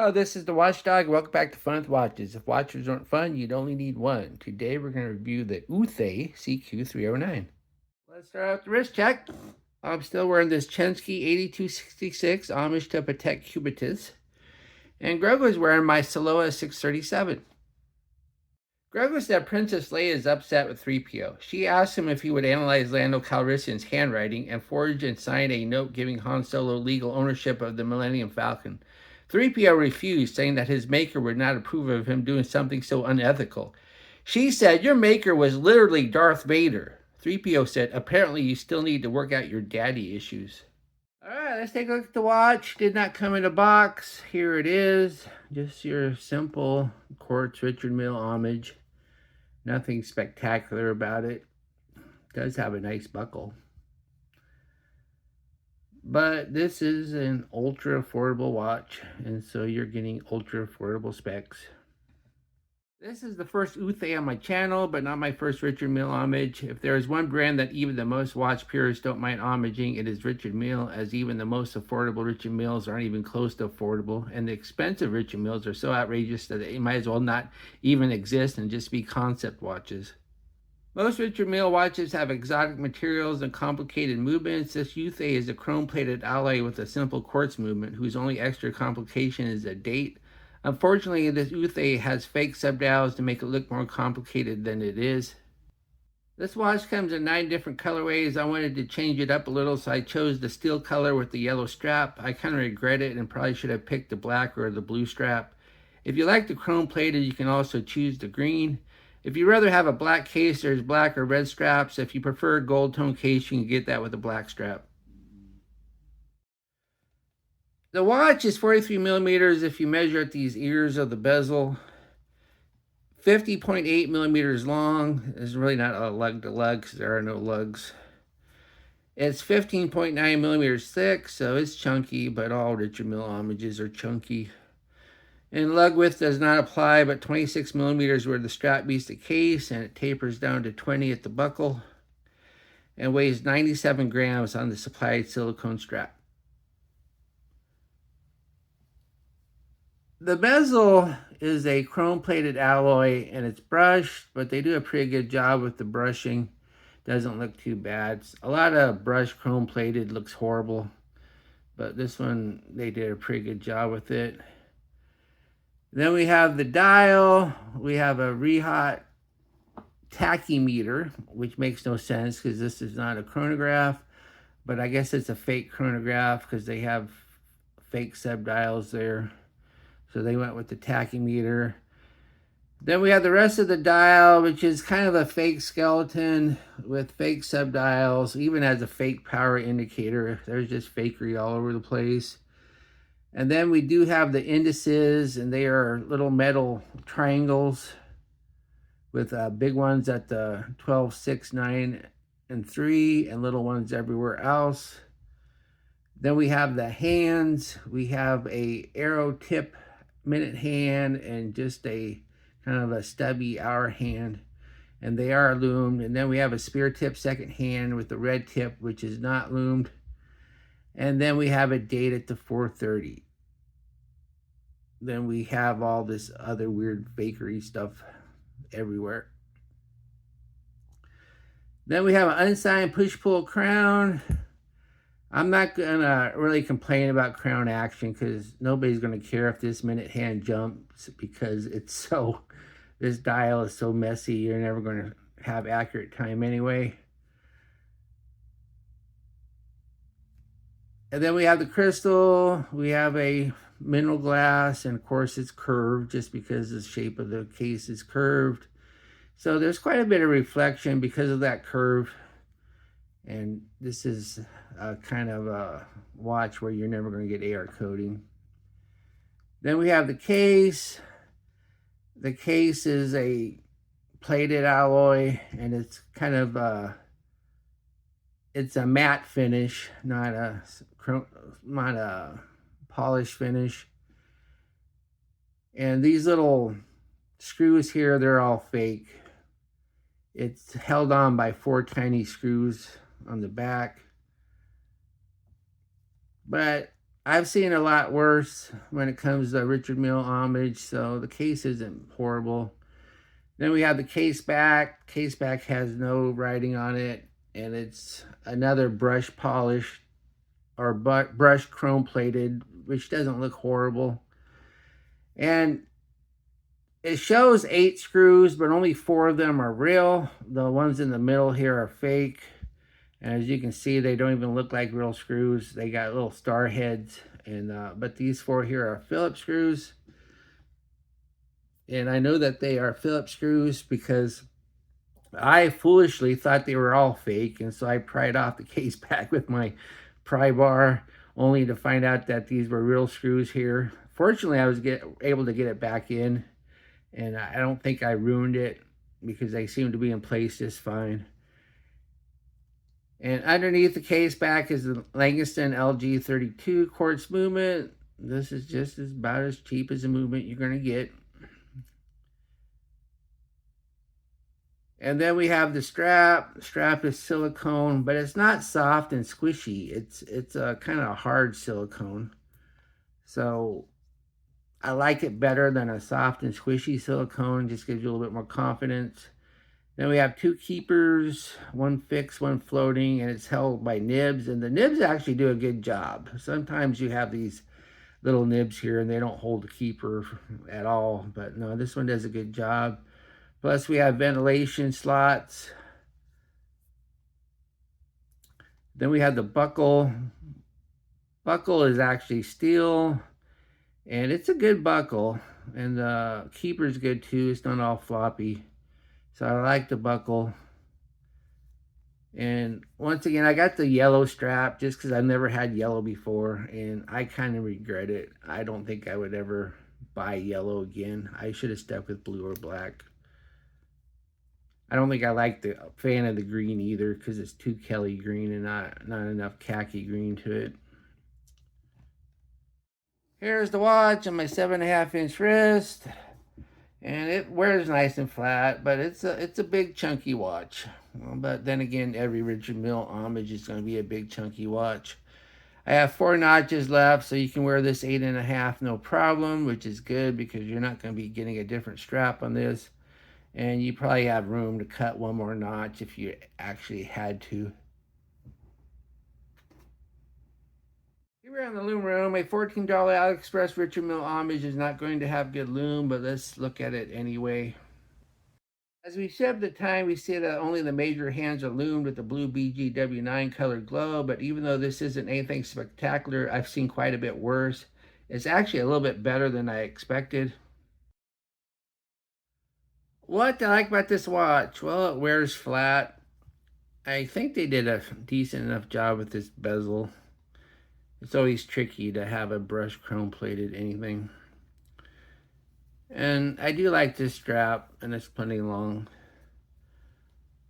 Hello, this is the Watchdog. Welcome back to Fun with Watches. If watches aren't fun, you'd only need one. Today we're going to review the UTHAI CQ309. Let's start out with the wrist check. I'm still wearing this Chensky 8266 homage to Patek Cubitus. And Greg was wearing my Saloa 637. Greg said Princess Leia is upset with 3PO. She asked him if he would analyze Lando Calrissian's handwriting and forge and sign a note giving Han Solo legal ownership of the Millennium Falcon. 3PO refused, saying that his maker would not approve of him doing something so unethical. She said, "Your maker was literally Darth Vader." 3PO said, "Apparently you still need to work out your daddy issues." All right, let's take a look at the watch. Did not come in a box. Here it is. Just your simple Quartz Richard Mille homage. Nothing spectacular about it. Does have a nice buckle. But this is an ultra affordable watch, and so you're getting ultra affordable specs. This is the first UTHAI on my channel, but not my first Richard Mille homage. If there is one brand that even the most watch purists don't mind homaging, it is Richard Mille, as even the most affordable Richard Milles aren't even close to affordable, and the expensive Richard Milles are so outrageous that they might as well not even exist and just be concept watches. Most Richard Mille watches have exotic materials and complicated movements. This UTHAI is a chrome-plated alloy with a simple quartz movement, whose only extra complication is a date. Unfortunately, this UTHAI has fake subdials to make it look more complicated than it is. This watch comes in 9 different colorways. I wanted to change it up a little, so I chose the steel color with the yellow strap. I kind of regret it and probably should have picked the black or the blue strap. If you like the chrome-plated, you can also choose the green. If you'd rather have a black case, there's black or red straps. If you prefer a gold tone case, you can get that with a black strap. The watch is 43 millimeters if you measure at these ears of the bezel. 50.8 millimeters long. There's really not a lug to lug because there are no lugs. It's 15.9 millimeters thick, so it's chunky, but all Richard Mille homages are chunky. And lug width does not apply, but 26 millimeters where the strap meets the case, and it tapers down to 20 at the buckle, and weighs 97 grams on the supplied silicone strap. The bezel is a chrome-plated alloy, and it's brushed, but they do a pretty good job with the brushing. Doesn't look too bad. A lot of brushed chrome-plated looks horrible, but this one, they did a pretty good job with it. Then we have the dial. We have a Rehot tachymeter, which makes no sense because this is not a chronograph, but I guess it's a fake chronograph because they have fake subdials there. So they went with the tachymeter. Then we have the rest of the dial, which is kind of a fake skeleton with fake subdials, even has a fake power indicator. There's just fakery all over the place. And then we do have the indices, and they are little metal triangles with big ones at the 12, 6, 9, and 3, and little ones everywhere else. Then we have the hands. We have a arrow tip minute hand and just a kind of a stubby hour hand, and they are loomed. And then we have a spear tip second hand with the red tip, which is not loomed. And then we have a date at the 4:30. Then we have all this other weird bakery stuff everywhere. Then we have an unsigned push-pull crown. I'm not gonna really complain about crown action because nobody's gonna care if this minute hand jumps because it's so, this dial is so messy, you're never gonna have accurate time anyway. And then we have the crystal. We have a mineral glass, and of course it's curved just because the shape of the case is curved. So there's quite a bit of reflection because of that curve. And this is a kind of a watch where you're never going to get AR coating. Then we have the case. The case is a plated alloy, and it's kind of it's a matte finish, not a polished finish. And these little screws here, they're all fake. It's held on by 4 tiny screws on the back. But I've seen a lot worse when it comes to Richard Mille homage, so the case isn't horrible. Then we have the case back. Case back has no writing on it, and it's another brush polish or brush chrome plated, which doesn't look horrible. And it shows 8 screws, but only 4 of them are real. The ones in the middle here are fake. And as you can see, they don't even look like real screws. They got little star heads. And but these 4 here are Phillips screws. And I know that they are Phillips screws because I foolishly thought they were all fake. And so I pried off the case back with my pry bar, only to find out that these were real screws here. Fortunately, I was able to get it back in. And I don't think I ruined it because they seem to be in place just fine. And underneath the case back is the Langston LG32 quartz movement. This is just about as cheap as a movement you're going to get. And then we have the strap. The strap is silicone, but it's not soft and squishy. It's a kind of hard silicone. So I like it better than a soft and squishy silicone. Just gives you a little bit more confidence. Then we have 2 keepers, one fixed, one floating, and it's held by nibs. And the nibs actually do a good job. Sometimes you have these little nibs here and they don't hold the keeper at all. But no, this one does a good job. Plus we have ventilation slots. Then we have the buckle. Buckle is actually steel. And it's a good buckle. And the keeper is good too. It's not all floppy. So I like the buckle. And once again, I got the yellow strap just because I've never had yellow before. And I kind of regret it. I don't think I would ever buy yellow again. I should have stuck with blue or black. I don't think I like the fan of the green either because it's too Kelly green and not enough khaki green to it. Here's the watch on my 7.5-inch wrist, and it wears nice and flat, but it's a big chunky watch. But then again, every Richard Mille homage is going to be a big chunky watch. I have 4 notches left, so you can wear this 8.5 no problem, which is good because you're not going to be getting a different strap on this, and you probably have room to cut 1 more notch if you actually had to. Here on the Lume room, a $14 AliExpress Richard Mille homage is not going to have good lume, but let's look at it anyway. As we ship the time, we see that only the major hands are lumed with the blue BGW9 colored glow, but even though this isn't anything spectacular, I've seen quite a bit worse. It's actually a little bit better than I expected. What I like about this watch? Well, it wears flat. I think they did a decent enough job with this bezel. It's always tricky to have a brush chrome plated anything. And I do like this strap, and it's plenty long.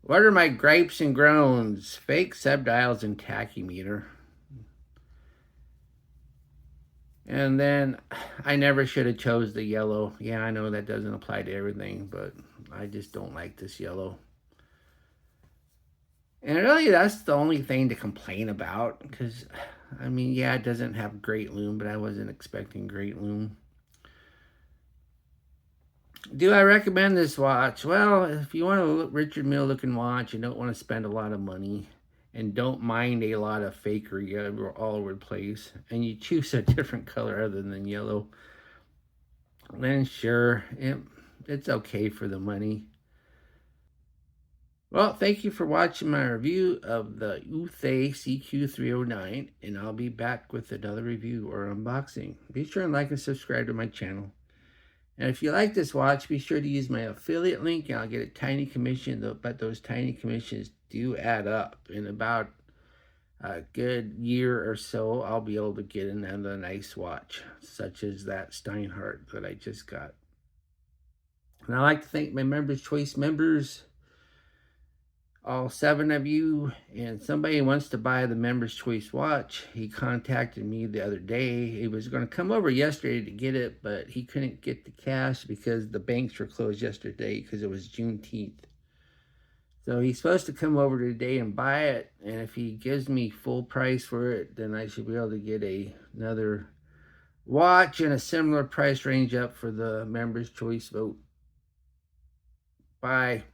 What are my gripes and groans? Fake subdials and tachymeter. And then I never should have chose the yellow. Yeah, I know that doesn't apply to everything, but I just don't like this yellow. And really, that's the only thing to complain about, because, I mean, yeah, it doesn't have great lume, but I wasn't expecting great lume. Do I recommend this watch? Well, if you want a Richard Mille looking watch and don't want to spend a lot of money and don't mind a lot of fakery all over the place, and you choose a different color other than yellow, then sure, it's okay for the money. Well, thank you for watching my review of the UTHAI CQ309, and I'll be back with another review or unboxing. Be sure and like and subscribe to my channel. And if you like this watch, be sure to use my affiliate link, and I'll get a tiny commission, but those tiny commissions do add up. In about a good year or so, I'll be able to get another nice watch, such as that Steinhardt that I just got. And I'd like to thank my Members' Choice members, all 7 of you, and somebody wants to buy the Members' Choice watch. He contacted me the other day. He was going to come over yesterday to get it, but he couldn't get the cash because the banks were closed yesterday because it was Juneteenth. So he's supposed to come over today and buy it, and if he gives me full price for it, then I should be able to get another watch in a similar price range up for the Members' Choice vote. Bye.